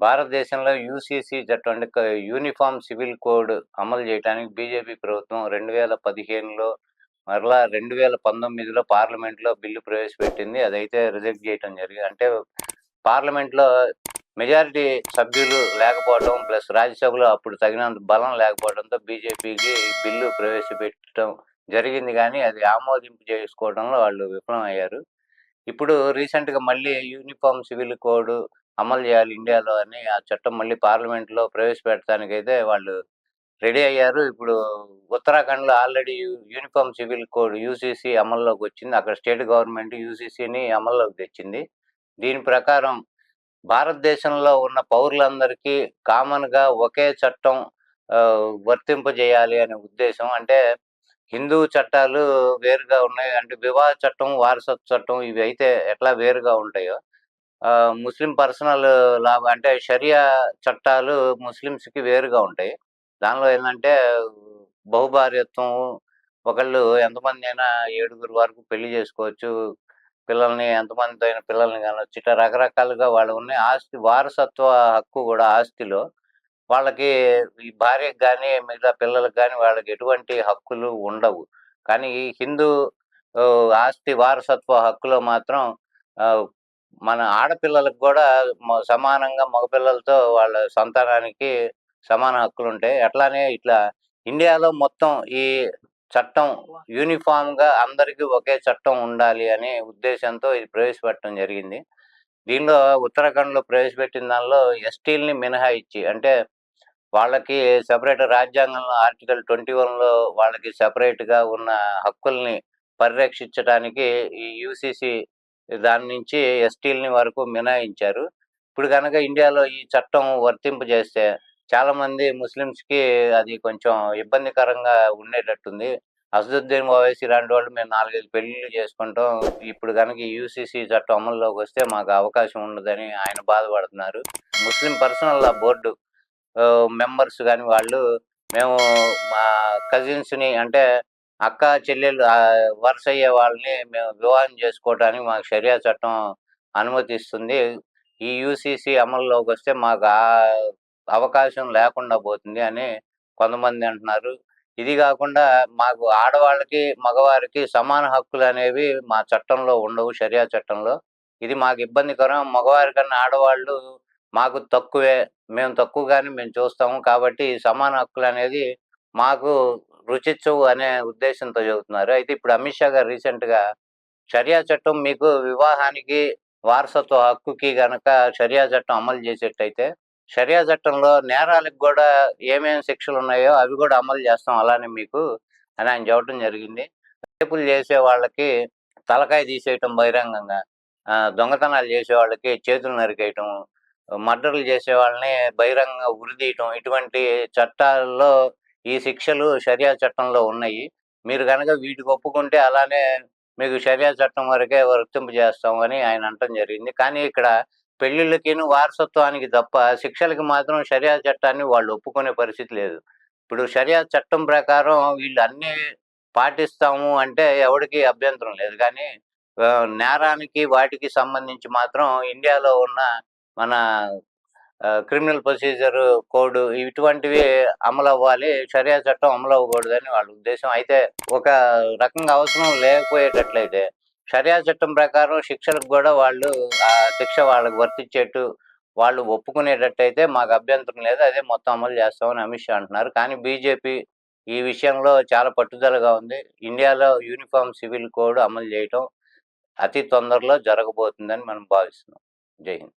భారతదేశంలో యూసీసీ చట్టం అంటే యూనిఫామ్ సివిల్ కోడ్ అమలు చేయడానికి బీజేపీ ప్రభుత్వం 2015లో మరలా 2019లో పార్లమెంట్లో బిల్లు ప్రవేశపెట్టింది. అదైతే రిజెక్ట్ చేయటం జరిగింది. అంటే పార్లమెంట్లో మెజారిటీ సభ్యులు లేకపోవడం ప్లస్ రాజ్యసభలో అప్పుడు తగినంత బలం లేకపోవడంతో బీజేపీకి ఈ బిల్లు ప్రవేశపెట్టడం జరిగింది. కానీ అది ఆమోదింపు చేసుకోవడంలో వాళ్ళు విఫలమయ్యారు. ఇప్పుడు రీసెంట్‌గా మళ్ళీ యూనిఫామ్ సివిల్ కోడ్ అమలు చేయాలి ఇండియాలో అని ఆ చట్టం మళ్ళీ పార్లమెంట్‌లో ప్రవేశపెట్టడానికైతే వాళ్ళు రెడీ అయ్యారు. ఇప్పుడు ఉత్తరాఖండ్‌లో already uniform civil code UCC అమల్లోకి వచ్చింది. అక్కడ స్టేట్ గవర్నమెంట్ యూసీసీని అమల్లోకి తెచ్చింది. దీని ప్రకారం భారతదేశంలో ఉన్న పౌరులందరికీ కామన్‌గా ఒకే చట్టం వర్తింపజేయాలి అనే ఉద్దేశం. అంటే హిందూ చట్టాలు వేరుగా ఉన్నాయి. అంటే వివాహ చట్టం, వారసత్వ చట్టం ఇవి అయితే ఎట్లా వేరుగా ఉంటాయో, ముస్లిం పర్సనల్ లా అంటే షరియా చట్టాలు ముస్లిమ్స్‌కి వేరుగా ఉంటాయి. దానిలో ఏందంటే బహుభార్యత్వం, ఒకళ్ళు ఎంతమందైనా 7గురు వరకు పెళ్లి చేసుకోవచ్చు. పిల్లల్ని ఎంతమందితో అయినా పిల్లల్ని కనొచ్చు. ఇట్లా రకరకాలుగా వాళ్ళు ఉన్నాయి. ఆస్తి వారసత్వ హక్కు గూడా ఆస్తిలో వాళ్ళకి ఈ భార్యకి గాని, మిగతా పిల్లలకి గాని వాళ్ళకి ఎటువంటి హక్కులు ఉండవు. కానీ ఈ హిందూ ఆస్తి వారసత్వ హక్కులో మాత్రం ఆహ్, మన ఆడపిల్లలకు గూడా సమానంగా మగపిల్లలతో వాళ్ళ సంతానానికి సమాన హక్కులుంటాయి. అట్లానే ఇట్లా ఇండియాలో మొత్తం ఈ చట్టం యూనిఫార్మ్‌గా అందరికి ఒకే చట్టం ఉండాలి అనే ఉద్దేశంతో ఇది ప్రవేశపెట్టడం జరిగింది. దీనిలో ఉత్తరాఖండ్‌లో ప్రవేశపెట్టిన దానిలో ఎస్టీలని మినహాయించి అంటే వాళ్ళకి సెపరేట్ రాజ్యాంగంలో ఆర్టికల్ 21లో వాళ్ళకి సెపరేట్‌గా ఉన్న హక్కుల్ని పరిరక్షించటానికి ఈ యూసీసీ దాని నుంచి ఎస్టీలని వరకు మినహాయించారు. ఇప్పుడు గనక ఇండియాలో ఈ చట్టం వర్తింపజేస్తే చాలామంది ముస్లిమ్స్‌కి అది కొంచెం ఇబ్బందికరంగా ఉండేటట్టుంది. అసదుద్దీన్ ఓవైసీ ఇలాంటి వాళ్ళు మేము 4, 5 పెళ్ళిళ్ళు చేసుకుంటాం. ఇప్పుడు గనక ఈ యూసీసీ చట్టం అమల్లోకొస్తే మాకు అవకాశం ఉండదని ఆయన బాధపడుతున్నారు. ముస్లిం పర్సనల్ లా బోర్డు మెంబర్స్ గాని వాళ్ళు మేము మా కజిన్స్‌ని అంటే అక్క, చెల్లెలు వరుసయ్యే వాళ్ళని మేము వివాహం చేసుకోవటానికి మాకు షరియా చట్టం అనుమతిస్తుంది. ఈ యూసీసీ అమల్లోకొస్తే మాకు అవకాశం లేకుండా పోతుంది అని కొంతమంది అంటున్నారు. ఇది గాకుండా మాకు ఆడవాళ్ళకి, మగవారికి సమాన హక్కులనేవి మా చట్టంలో ఉండవు షరియా చట్టంలో. ఇది మాకు ఇబ్బందికరం. మగవారి కన్నా ఆడవాళ్ళు మాకు తక్కువే. మేము తక్కువగానే మేము చూస్తాము. కాబట్టి సమాన హక్కులనేది మాకు రుచించవు అనే ఉద్దేశంతో చెబుతున్నారు. అయితే ఇప్పుడు అమిత్ షా గారు రీసెంట్‌గా షరియా చట్టం మీకు వివాహానికి, వారసత్వ హక్కుకి గనక షరియా చట్టం అమలు చేసేట్టయితే, షరియా చట్టంలో నేరాలకు గూడా ఏమేమి శిక్షలున్నాయో అవి గూడా అమలు చేస్తాం అలానే మీకు అని ఆయన చెప్పడం జరిగింది. రేపులు చేసే వాళ్ళకి తలకాయ తీసేయటం బహిరంగంగా, దొంగతనాలు చేసేవాళ్ళకి చేతులు నరికేయటం, మర్డర్‌లు చేసే వాళ్ళని బహిరంగంగా ఉరితీయటం ఇటువంటి చట్టాల్లో ఈ శిక్షలు షరియా చట్టంలో ఉన్నాయి. మీరు గనక వీటికి ఒప్పుకుంటే అలానే మీకు షరియా చట్టం వరకే వర్తింపజేస్తాం అని ఆయన అనటం జరిగింది. కానీ ఇక్కడ పెళ్ళిళ్ళకిను, వారసత్వానికి తప్ప శిక్షలకి మాత్రం షరియా చట్టాన్ని వాళ్ళు ఒప్పుకునే పరిస్థితి లేదు. ఇప్పుడు షరియా చట్టం ప్రకారం వీళ్ళు అన్నీ పాటిస్తాము అంటే ఎవడికి అభ్యంతరం లేదు. కానీ నేరానికి వాటికి సంబంధించి మాత్రం ఇండియాలో ఉన్న మన క్రిమినల్ ప్రొసీజర్ కోడ్ ఇటువంటివి అమలవ్వాలి. షరియా చట్టం అమలవ్వకూడదని వాళ్ళ ఉద్దేశం. అయితే ఒక రకంగా అవసరం లేకపోయేటట్లయితే షరియా చట్టం ప్రకారం శిక్షలకు గూడా వాళ్ళు శిక్ష వాళ్ళకి వర్తించేట్టు వాళ్ళు ఒప్పుకునేటట్టయితే మాకు అభ్యంతరం లేదు. అదే మొత్తం అమలు చేస్తామని అమిత్ షా అంటున్నారు. కానీ బీజేపీ ఈ విషయంలో చాలా పట్టుదలగా ఉంది. ఇండియాలో యూనిఫార్మ్ సివిల్ కోడ్ అమలు చేయటం అతి తొందరలో జరగబోతుందని మనం భావిస్తున్నాం. జై హింద్.